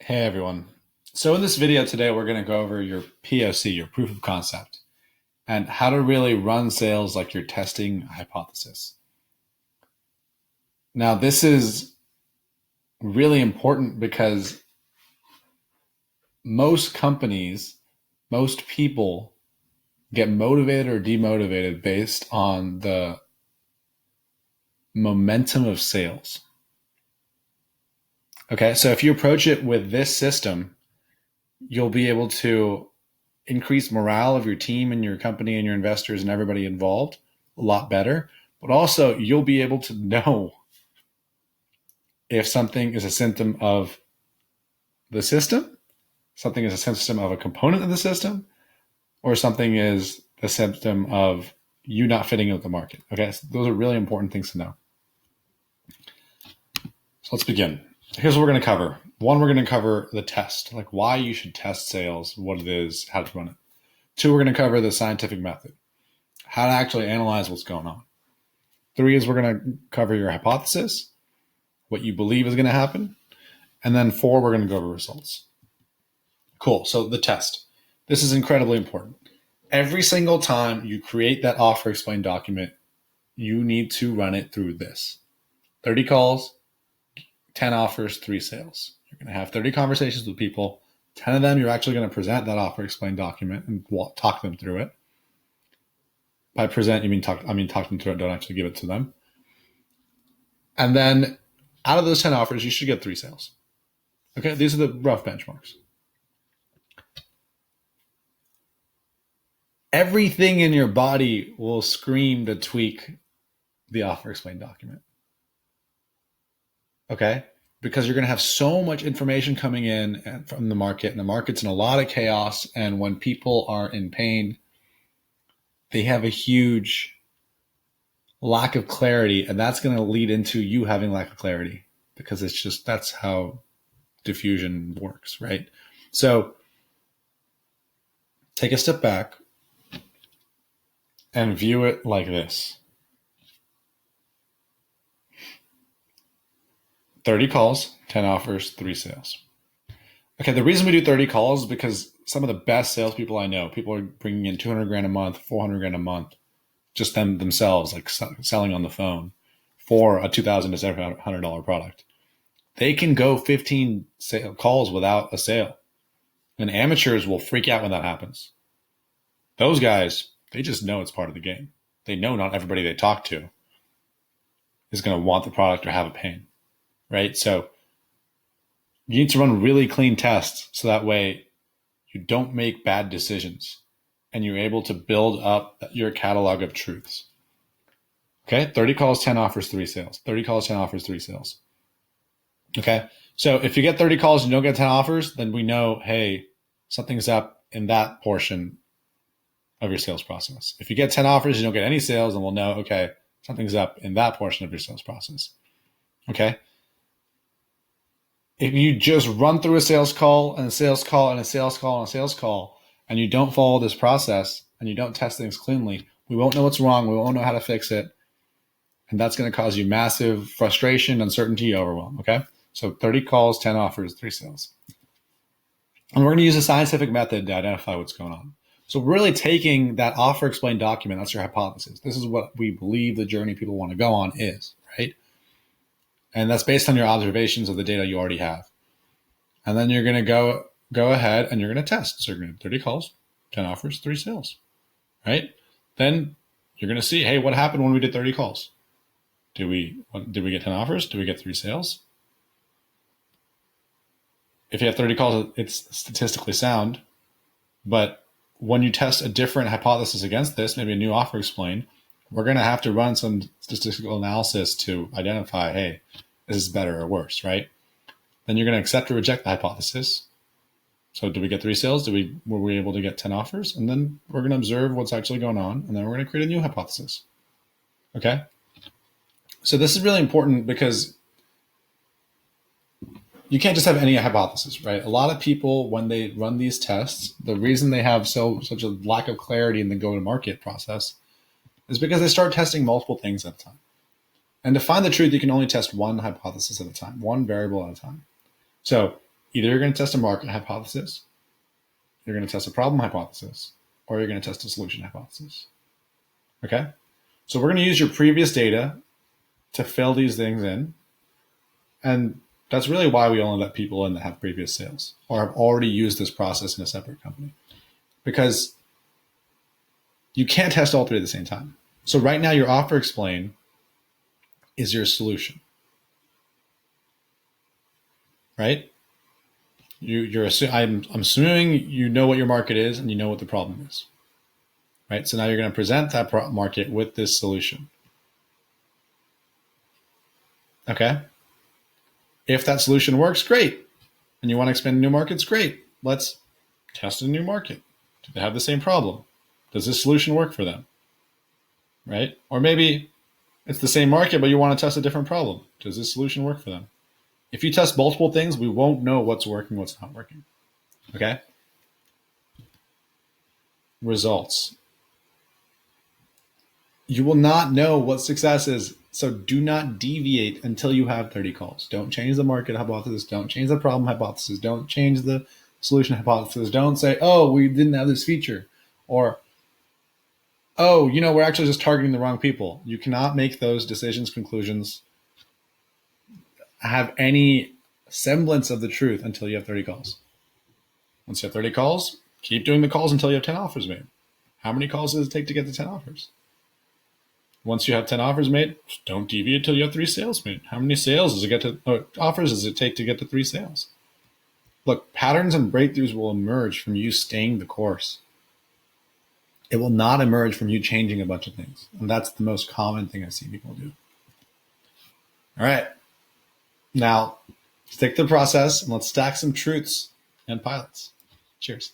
Hey everyone. So in this video today, we're going to go over your POC, your proof of concept, and how to really run sales like you're testing a hypothesis. Now, this is really important because most companies, most people get motivated or demotivated based on the momentum of sales. Okay, so if you approach it with this system, you'll be able to increase morale of your team and your company and your investors and everybody involved a lot better. But also, you'll be able to know if something is a symptom of the system, something is a symptom of a component of the system, or something is a symptom of you not fitting in with the market. Okay, so those are really important things to know. So let's begin. Here's what we're going to cover. One, we're going to cover the test, like why you should test sales, what it is, how to run it. Two, we're going to cover the scientific method, how to actually analyze what's going on. Three is we're going to cover your hypothesis, what you believe is going to happen. And then four, we're going to go over results. Cool. So the test. This is incredibly important. Every single time you create that offer explain document, you need to run it through this. 30 calls, 10 offers, 3 sales. You're going to have 30 conversations with people. 10 of them, you're actually going to present that offer explain document and talk them through it. By present, you mean talk them through it, don't actually give it to them. And then out of those 10 offers, you should get 3 sales. Okay, these are the rough benchmarks. Everything in your body will scream to tweak the offer explain document. Okay? Because you're going to have so much information coming in from the market, and the market's in a lot of chaos. And when people are in pain, they have a huge lack of clarity, and that's going to lead into you having lack of clarity because that's how diffusion works, right? So take a step back and view it like this. 30 calls, 10 offers, 3 sales. Okay, the reason we do 30 calls is because some of the best salespeople I know, people are bringing in 200 grand a month, 400 grand a month, just themselves, like selling on the phone for a $2,000 to $700 product. They can go 15 calls without a sale. And amateurs will freak out when that happens. Those guys, they just know it's part of the game. They know not everybody they talk to is going to want the product or have a pain. Right? So you need to run really clean tests so that way you don't make bad decisions and you're able to build up your catalog of truths. Okay? 30 calls, 10 offers, 3 sales. 30 calls, 10 offers, 3 sales. Okay? So if you get 30 calls and you don't get 10 offers, then we know, hey, something's up in that portion of your sales process. If you get 10 offers and you don't get any sales, then we'll know, okay, something's up in that portion of your sales process. Okay? If you just run through a sales call and a sales call and a sales call and a sales call, and you don't follow this process and you don't test things cleanly, we won't know what's wrong. We won't know how to fix it. And that's going to cause you massive frustration, uncertainty, overwhelm. Okay? So 30 calls, 10 offers, 3 sales. And we're going to use a scientific method to identify what's going on. So we're really taking that offer explain document, that's your hypothesis. This is what we believe the journey people want to go on is, right? And that's based on your observations of the data you already have. And then you're going to go ahead and you're going to test. So you're going to have 30 calls, 10 offers, 3 sales, right? Then you're going to see, hey, what happened when we did 30 calls? Did we get 10 offers? Did we get 3 sales? If you have 30 calls, it's statistically sound. But when you test a different hypothesis against this, maybe a new offer explain, we're going to have to run some statistical analysis to identify, hey, this is better or worse, right? Then you're going to accept or reject the hypothesis. So did we get 3 sales? Were we able to get 10 offers? And then we're going to observe what's actually going on. And then we're going to create a new hypothesis. Okay? So this is really important because you can't just have any hypothesis, right? A lot of people, when they run these tests, the reason they have such a lack of clarity in the go-to-market process is because they start testing multiple things at a time. And to find the truth, you can only test one hypothesis at a time, one variable at a time. So Either you're going to test a market hypothesis, you're going to test a problem hypothesis, or you're going to test a solution hypothesis. Okay? So we're going to use your previous data to fill these things in. And that's really why we only let people in that have previous sales or have already used this process in a separate company. Because you can't test all three at the same time. So right now, your offer explain is your solution. Right? I'm assuming you know what your market is and you know what the problem is. Right? So now you're going to present that market with this solution. Okay? If that solution works, great. And you want to expand to new markets, great. Let's test a new market. Do they have the same problem? Does this solution work for them? Right? Or maybe it's the same market, but you want to test a different problem. Does this solution work for them? If you test multiple things, we won't know what's working, what's not working. Okay? Results. You will not know what success is, so do not deviate until you have 30 calls. Don't change the market hypothesis. Don't change the problem hypothesis. Don't change the solution hypothesis. Don't say, oh, we didn't have this feature. Or, oh, we're actually just targeting the wrong people. You cannot make those decisions, conclusions, have any semblance of the truth until you have 30 calls. Once you have 30 calls, keep doing the calls until you have 10 offers made. How many calls does it take to get to 10 offers? Once you have 10 offers made, don't deviate until you have 3 sales made. How many offers does it take to get to 3 sales? Look, patterns and breakthroughs will emerge from you staying the course. It will not emerge from you changing a bunch of things. And that's the most common thing I see people do. All right. Now, stick to the process and let's stack some truths and pilots. Cheers.